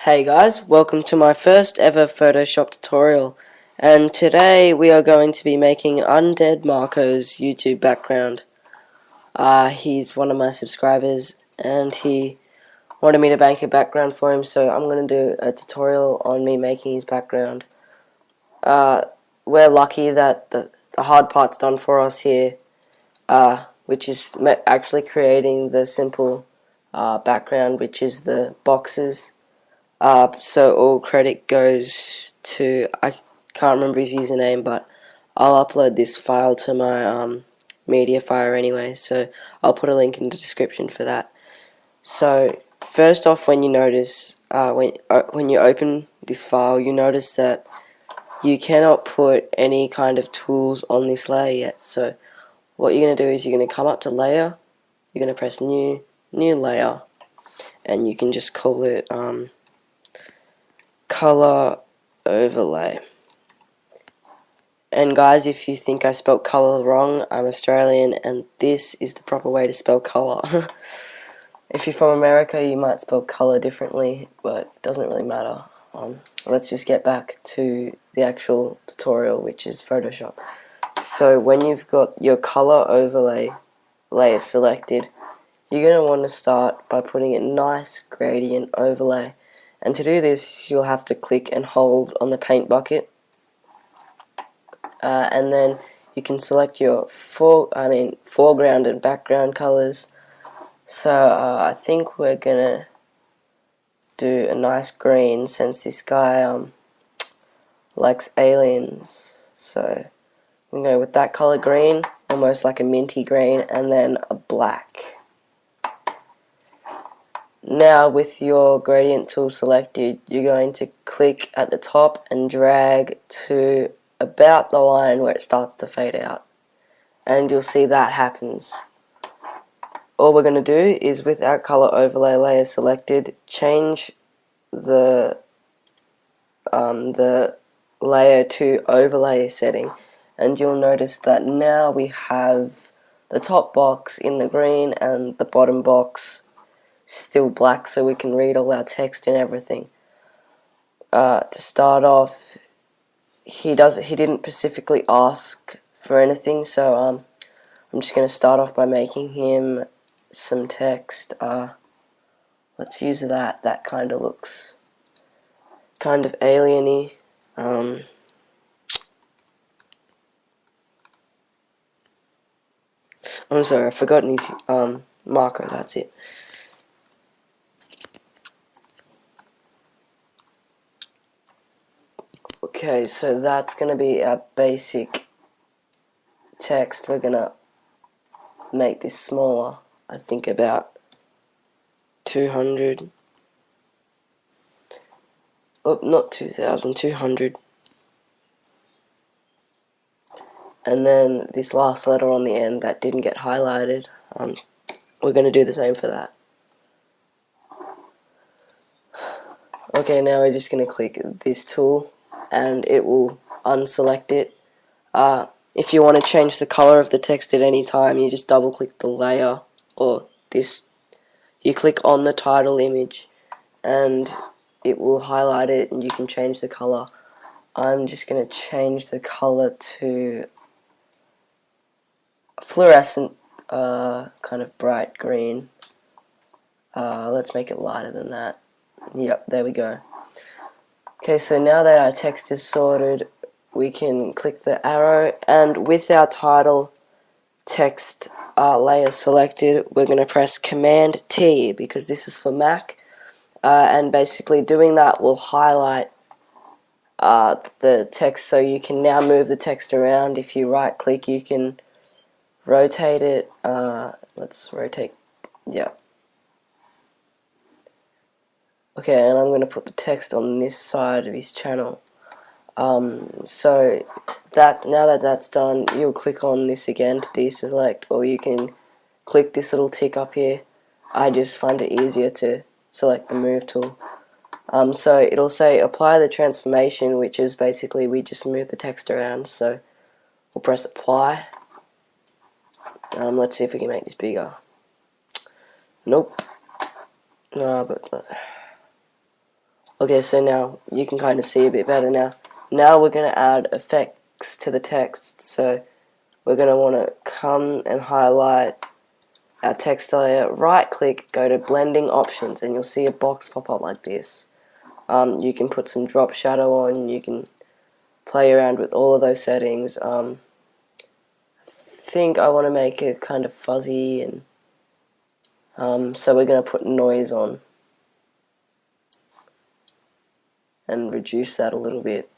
Hey guys, welcome to my first ever Photoshop tutorial, and today we are going to be making Undead Marco's YouTube background. He's one of my subscribers and he wanted me to make a background for him, so I'm going to do a tutorial on me making his background. We're lucky that the hard part's done for us here, which is actually creating the simple background, which is the boxes. So all credit goes to, I can't remember his username, but I'll upload this file to my media file anyway, so I'll put a link in the description for that. So first off, when you notice, when you open this file, you notice that you cannot put any kind of tools on this layer yet. So what you're going to do is you're going to come up to layer, you're going to press new layer, and you can just call it color overlay. And guys, if you think I spelled color wrong, I'm Australian and this is the proper way to spell color. If you're from America, you might spell color differently, but it doesn't really matter. Let's just get back to the actual tutorial, which is Photoshop. So when you've got your color overlay layer selected, you're going to want to start by putting a nice gradient overlay. And to do this, you'll have to click and hold on the paint bucket, and then you can select your foreground and background colors. So I think we're gonna do a nice green since this guy likes aliens. So we can go with that color green, almost like a minty green, and then a black. Now with your gradient tool selected, you're going to click at the top and drag to about the line where it starts to fade out. And you'll see that happens. All we're going to do is, with our color overlay layer selected, change the layer to overlay setting. And you'll notice that now we have the top box in the green and the bottom box still black, so we can read all our text and everything. To start off, he didn't specifically ask for anything, so I'm just going to start off by making him some text. Let's use that. That kind of looks kind of alien-y. I'm sorry, I've forgotten his Marco. That's it. Okay, so that's going to be our basic text. We're going to make this smaller, I think about 200. Oh, not 2000, 200. And then this last letter on the end that didn't get highlighted, we're going to do the same for that. Okay, now we're just going to click this tool and it will unselect it. If you want to change the color of the text at any time, you just double click the layer, or this, you click on the title image and it will highlight it and you can change the color. I'm just going to change the color to fluorescent, kind of bright green. Let's make it lighter than that. Yep, there we go. Okay, so now that our text is sorted, we can click the arrow, and with our title text layer selected, we're going to press Command T because this is for Mac, and basically doing that will highlight the text, so you can now move the text around. If you right click, you can rotate it. Let's rotate, yeah. Okay, and I'm going to put the text on this side of his channel. So now that that's done, you'll click on this again to deselect, or you can click this little tick up here. I just find it easier to select the move tool. So it'll say apply the transformation, which is basically we just move the text around. So we'll press apply. Let's see if we can make this bigger. Nope. No, but Okay, so now you can kind of see a bit better now. Now we're going to add effects to the text. So we're going to want to come and highlight our text layer, right click, go to blending options, and you'll see a box pop up like this. You can put some drop shadow on, you can play around with all of those settings. I think I want to make it kind of fuzzy, and so we're going to put noise on and reduce that a little bit.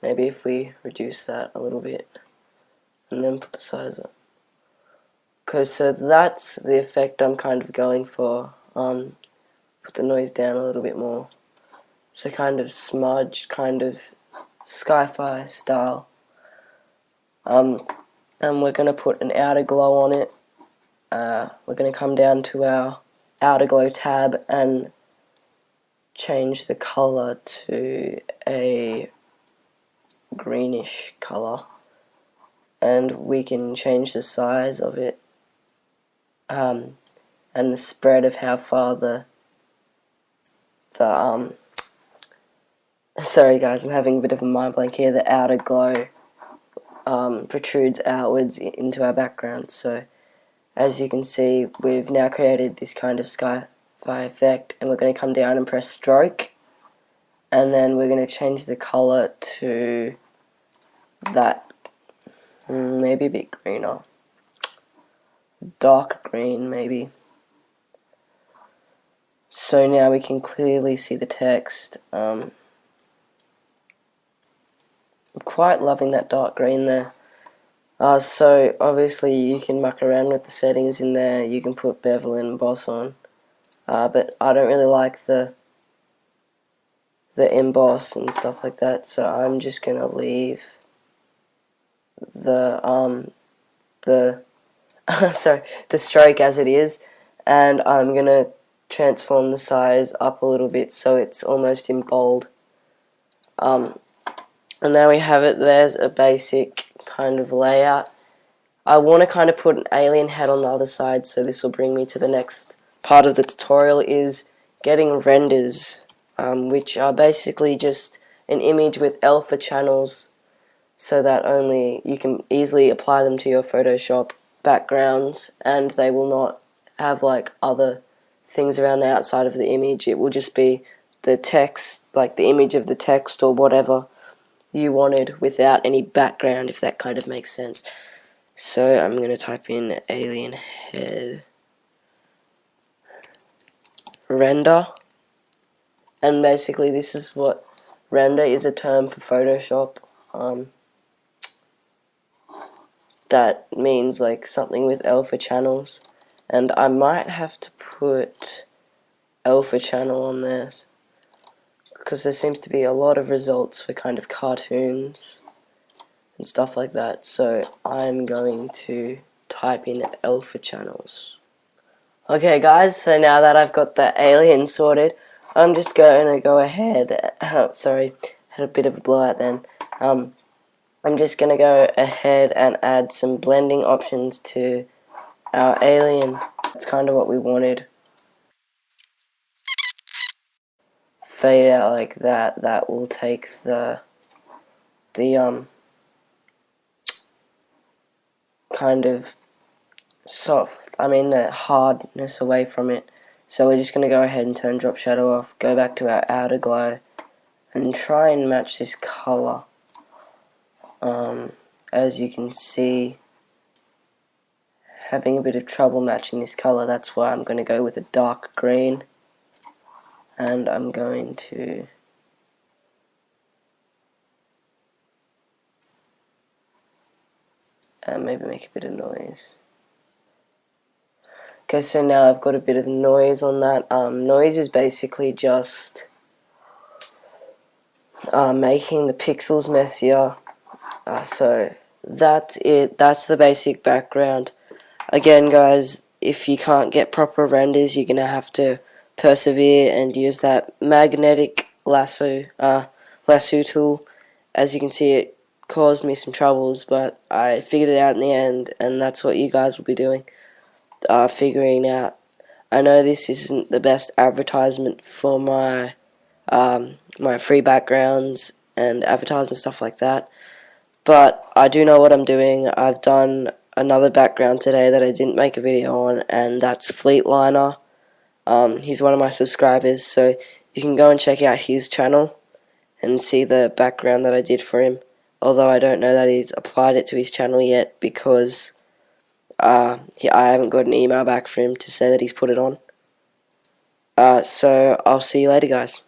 Maybe if we reduce that a little bit and then put the size up. Okay, so that's the effect I'm kind of going for. Put the noise down a little bit more. So kind of smudge, kind of sci-fi style. And we're going to put an outer glow on it. We're going to come down to our outer glow tab and change the color to a greenish color, and we can change the size of it and the spread of how far the sorry guys, I'm having a bit of a mind blank here. The outer glow protrudes outwards into our background. So as you can see, we've now created this kind of sci-fi effect, and we're going to come down and press stroke, and then we're going to change the color to that, maybe a bit greener, dark green maybe. So now we can clearly see the text. I'm quite loving that dark green there. So obviously you can muck around with the settings in there. You can put bevel and emboss on, but I don't really like the emboss and stuff like that, so I'm just gonna leave the sorry, the stroke as it is, and I'm gonna transform the size up a little bit so it's almost in bold. And there we have it. There's a basic kind of layout. I want to kind of put an alien head on the other side, so this will bring me to the next part of the tutorial, is getting renders, which are basically just an image with alpha channels, so that only you can easily apply them to your Photoshop backgrounds, and they will not have like other things around the outside of the image. It will just be the text, like the image of the text or whatever you wanted, without any background, if that kind of makes sense. So I'm going to type in alien head render, and basically this is what render is, a term for Photoshop. That means like something with alpha channels, and I might have to put alpha channel on this because there seems to be a lot of results for kind of cartoons and stuff like that. So I'm going to type in alpha channels. Okay guys, so now that I've got the alien sorted, I'm just going to go ahead, sorry, had a bit of a blowout then. I'm just going to go ahead and add some blending options to our alien. That's kind of what we wanted. Fade out like that. That will take the kind of the hardness away from it. So we're just going to go ahead and turn drop shadow off, go back to our outer glow, and try and match this color. As you can see, having a bit of trouble matching this color. That's why I'm going to go with a dark green, and I'm going to maybe make a bit of noise. Okay, so now I've got a bit of noise on that. Noise is basically just making the pixels messier. So that's it. That's the basic background. Again, guys, if you can't get proper renders, you're gonna have to persevere and use that magnetic lasso tool. As you can see, it caused me some troubles, but I figured it out in the end, and that's what you guys will be doing. figuring out. I know this isn't the best advertisement for my my free backgrounds and advertising stuff like that, but I do know what I'm doing. I've done another background today that I didn't make a video on, and that's Fleetliner. He's one of my subscribers, so you can go and check out his channel and see the background that I did for him, although I don't know that he's applied it to his channel yet, because I haven't got an email back from him to say that he's put it on. So I'll see you later, guys.